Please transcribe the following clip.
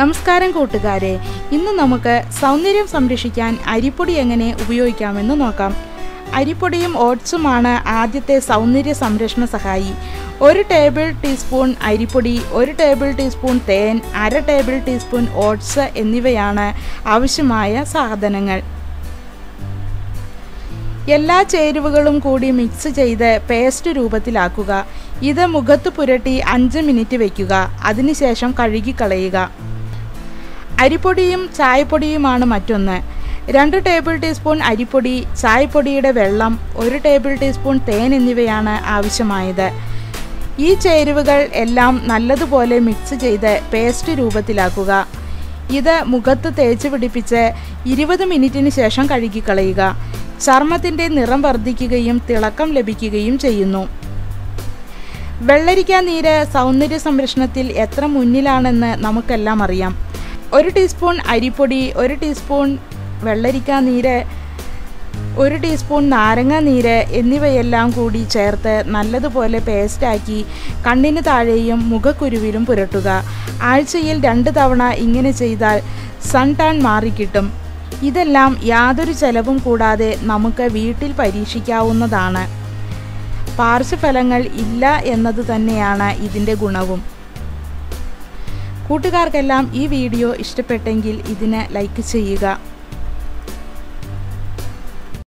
നമസ്കാരം കൂട്ടുകാരെ, ഇന്ന് നമുക്ക് സൗന്ദര്യം സംരക്ഷിക്കാൻ അരിപ്പൊടി എങ്ങനെ ഉപയോഗിക്കാമെന്ന് നോക്കാം. അരിപ്പൊടിയും ഓട്സുമാണ് ആദ്യത്തെ സൗന്ദര്യ സംരക്ഷണ സഹായി. 1 ടേബിൾ ടീസ്പൂൺ അരിപ്പൊടി, 1 ടേബിൾ ടീസ്പൂൺ തേൻ, 1/2 ടേബിൾ ടീസ്പൂൺ ഓട്സ് എന്നിവയാണ് ആവശ്യമായ സാധനങ്ങൾ. എല്ലാ ചേരുവകളും കൂടി മിക്സ് ചെയ്ത് പേസ്റ്റ് രൂപത്തിലാക്കുക. ഇത് മുഖത്ത് പുരട്ടി 5 മിനിറ്റ് വയ്ക്കുക. അതിനുശേഷം കഴുകിക്കളയുക. അരിപ്പൊടിയും ചായപ്പൊടിയുമാണ് മറ്റൊന്ന്. 2 ടേബിൾ ടീസ്പൂൺ അരിപ്പൊടി, ചായപ്പൊടിയുടെ വെള്ളം, 1 ടേബിൾ ടീസ്പൂൺ തേൻ എന്നിവയാണ് ആവശ്യമായത്. ഈ ചേരുവകൾ എല്ലാം നല്ലതുപോലെ മിക്സ് ചെയ്ത് പേസ്റ്റ് രൂപത്തിലാക്കുക. ഇത് മുഖത്ത് തേച്ച് പിടിപ്പിച്ച് 20 മിനിറ്റിന് ശേഷം കഴുകിക്കളയുക. ചർമ്മത്തിൻ്റെ നിറം വർദ്ധിക്കുകയും തിളക്കം ലഭിക്കുകയും ചെയ്യുന്നു. വെള്ളരിക്ക നീര് സൗന്ദര്യ സംരക്ഷണത്തിൽ എത്ര മുന്നിലാണെന്ന് നമുക്കെല്ലാം അറിയാം. 1 ടീസ്പൂൺ അരിപ്പൊടി, 1 ടീസ്പൂൺ വെള്ളരിക്ക നീര്, 1 ടീസ്പൂൺ നാരങ്ങ നീര് എന്നിവയെല്ലാം കൂടി ചേർത്ത് നല്ലതുപോലെ പേസ്റ്റാക്കി കണ്ണിന് താഴെയും മുഖക്കുരുവിലും പുരട്ടുക. ആഴ്ചയിൽ 2 തവണ ഇങ്ങനെ ചെയ്താൽ സൺ ടാൻ മാറിക്കിട്ടും. ഇതെല്ലാം യാതൊരു ചെലവും കൂടാതെ നമുക്ക് വീട്ടിൽ പരീക്ഷിക്കാവുന്നതാണ്. പാർശ്വഫലങ്ങൾ ഇല്ല എന്നത് തന്നെയാണ് ഇതിൻ്റെ ഗുണവും. കൂട്ടുകാർക്കെല്ലാം ഈ വീഡിയോ ഇഷ്ടപ്പെട്ടെങ്കിൽ ഇതിന് ലൈക്ക് ചെയ്യുക.